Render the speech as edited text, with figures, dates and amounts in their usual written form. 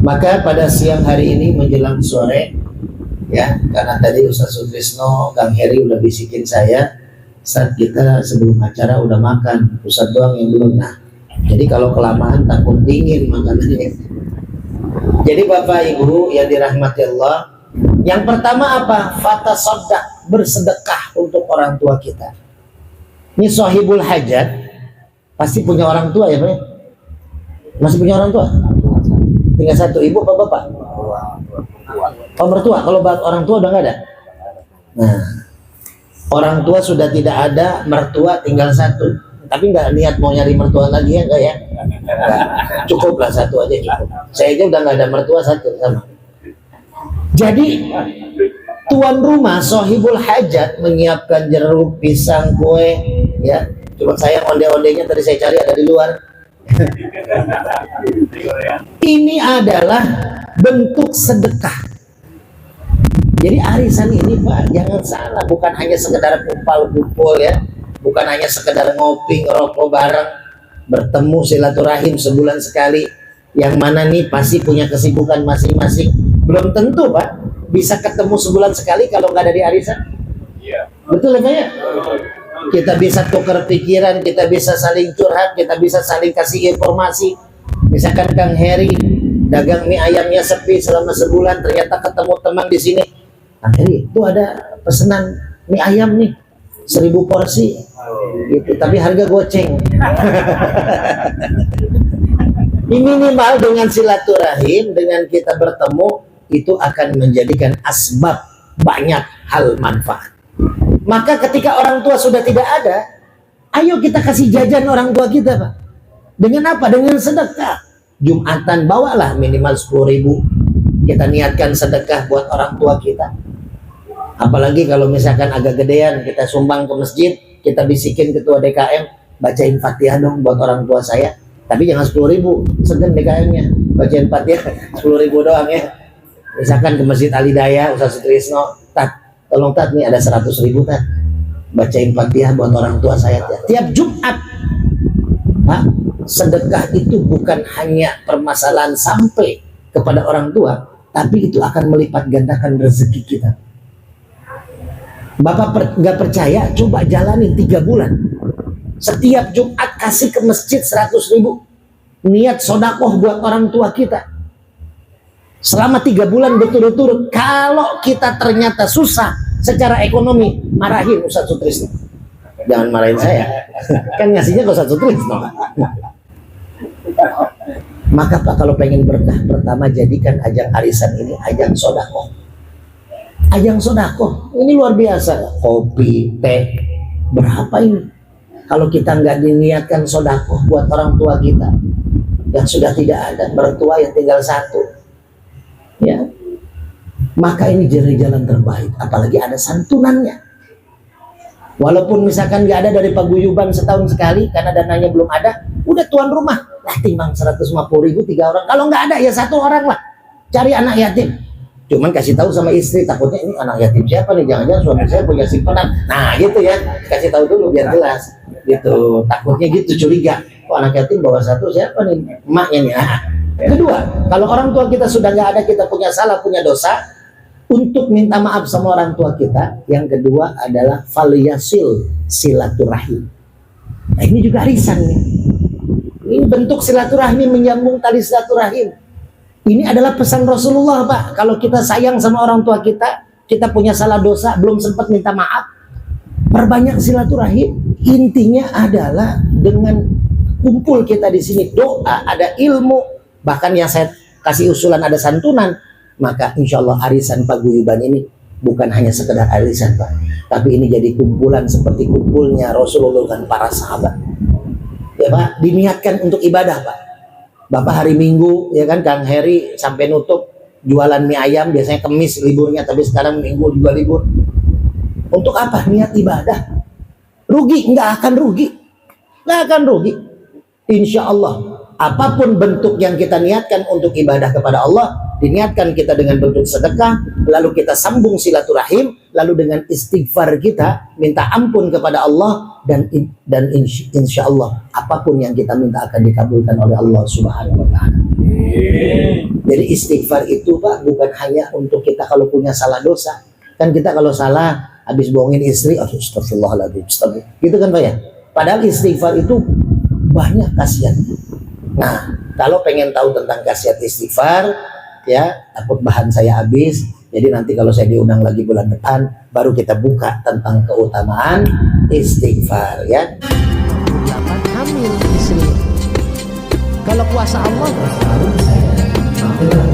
Maka pada siang hari ini menjelang sore, ya, karena tadi Ustaz Sutrisno, Kang Heri udah bisikin saya, saat kita sebelum acara udah makan, Ustaz doang yang belum. Nah, jadi kalau kelamaan takut dingin makanannya. Jadi Bapak Ibu yang dirahmati Allah, yang pertama apa? Fatasaddaq, bersedekah untuk orang tua kita. Ini sahibul hajat pasti punya orang tua ya Pak? Masih punya orang tua? Tinggal satu, ibu apa bapak? Oh mertua, kalau orang tua udah nggak ada. Nah, orang tua sudah tidak ada, mertua tinggal satu. Tapi nggak niat mau nyari mertua lagi ya, enggak ya? Cukup lah satu aja cukup. Saya aja udah nggak ada mertua satu sama. Jadi tuan rumah sohibul hajat menyiapkan jeruk, pisang, kue, ya. Cuma saya onde-ondenya tadi saya cari ada di luar. Ini adalah bentuk sedekah. Jadi arisan ini Pak, jangan salah, bukan hanya sekedar kumpul-kumpul ya, bukan hanya sekedar ngopi, ngerokok bareng, bertemu silaturahim sebulan sekali. Yang mana nih pasti punya kesibukan masing-masing. Belum tentu Pak bisa ketemu sebulan sekali kalau nggak ada di arisan. Iya. Betul ya Pak ya? Kita bisa tukar pikiran, kita bisa saling curhat, kita bisa saling kasih informasi. Misalkan Kang Heri dagang mie ayamnya sepi selama sebulan, ternyata ketemu teman di sini. Kang Heri, itu ada pesanan mie ayam nih, 1000 porsi, gitu. Tapi harga goceng. Minimal dengan silaturahim, dengan kita bertemu, itu akan menjadikan asbab banyak hal manfaat. Maka ketika orang tua sudah tidak ada, ayo kita kasih jajan orang tua kita Pak. Dengan apa? Dengan sedekah. Jumatan bawalah minimal 10.000. Kita niatkan sedekah buat orang tua kita. Apalagi kalau misalkan agak gedean, kita sumbang ke masjid, kita bisikin ketua DKM, bacain Fatihah dong buat orang tua saya. Tapi jangan 10.000, segen DKM-nya. Bacain Fatihah 10.000 doang ya. Misalkan ke Masjid Alidaya, Ustaz Sutrisno, tolong Tat, nih ada 100.000 Tat, bacain Fatihah buat orang tua saya tiap Jumat. Pak, sedekah itu bukan hanya permasalahan sampai kepada orang tua, tapi itu akan melipat gandakan rezeki kita. Bapak nggak percaya, coba jalanin 3 bulan. Setiap Jumat kasih ke masjid 100.000, niat sodakoh buat orang tua kita. Selama 3 bulan berturut-turut. Kalau kita ternyata susah secara ekonomi, marahin Ustaz Sutrisno. Jangan marahin saya. Kan ngasihnya ke Ustaz Sutrisno. Maka Pak, kalau pengen berkah, pertama jadikan ajang arisan ini ajang sodakoh. Ajang sodakoh. Ini luar biasa. Kopi, teh. Berapa ini? Kalau kita nggak diniatkan sodakoh buat orang tua kita yang sudah tidak ada, mertua yang tinggal satu, ya, maka ini jadi jalan terbaik. Apalagi ada santunannya. Walaupun misalkan nggak ada dari paguyuban setahun sekali karena dananya belum ada, udah tuan rumah lah timbang 150.000 3 orang. Kalau nggak ada ya 1 orang lah, cari anak yatim. Cuman kasih tahu sama istri, takutnya ini anak yatim siapa nih, jangan-jangan suami saya punya simpanan. Nah gitu ya, kasih tahu dulu biar jelas gitu. Takutnya gitu, curiga, oh anak yatim bawa 1 siapa nih, emaknya nih. Nah, kedua, kalau orang tua kita sudah nggak ada, kita punya salah, punya dosa, untuk minta maaf sama orang tua kita. Yang kedua adalah falyasil silaturahim. Nah ini juga arisan nih. Ini bentuk silaturahmi, menyambung tali silaturahim. Ini adalah pesan Rasulullah Pak. Kalau kita sayang sama orang tua kita, kita punya salah dosa, belum sempat minta maaf, perbanyak silaturahim. Intinya adalah dengan kumpul kita di sini, doa, ada ilmu, bahkan yang saya kasih usulan ada santunan, maka insya Allah arisan paguyuban ini bukan hanya sekedar arisan Pak, tapi ini jadi kumpulan seperti kumpulnya Rasulullah dan para sahabat. Ya Pak, diniatkan untuk ibadah Pak. Bapak hari Minggu ya kan, Kang Heri sampai nutup jualan mie ayam, biasanya Kemis liburnya, tapi sekarang Minggu juga libur. Untuk apa? Niat ibadah. Rugi? Nggak akan rugi. Nggak akan rugi. Insya Allah apapun bentuk yang kita niatkan untuk ibadah kepada Allah, diniatkan kita dengan bentuk sedekah, lalu kita sambung silaturahim, lalu dengan istighfar kita minta ampun kepada Allah, dan insya Allah apapun yang kita minta akan dikabulkan oleh Allah Subhanahu wa Ta'ala. Jadi istighfar itu Pak bukan hanya untuk kita kalau punya salah dosa. Kan kita kalau salah habis bohongin istri, aduh astagfirullahaladzim, astagfirullah. Gitu kan Pak ya. Padahal istighfar itu banyak khasiatnya. Nah, kalau pengen tahu tentang khasiat istighfar, ya takut bahan saya habis. Jadi nanti kalau saya diundang lagi bulan depan, baru kita buka tentang keutamaan istighfar ya. 8 hamil istri. Kalau kuasa Allah, baru saya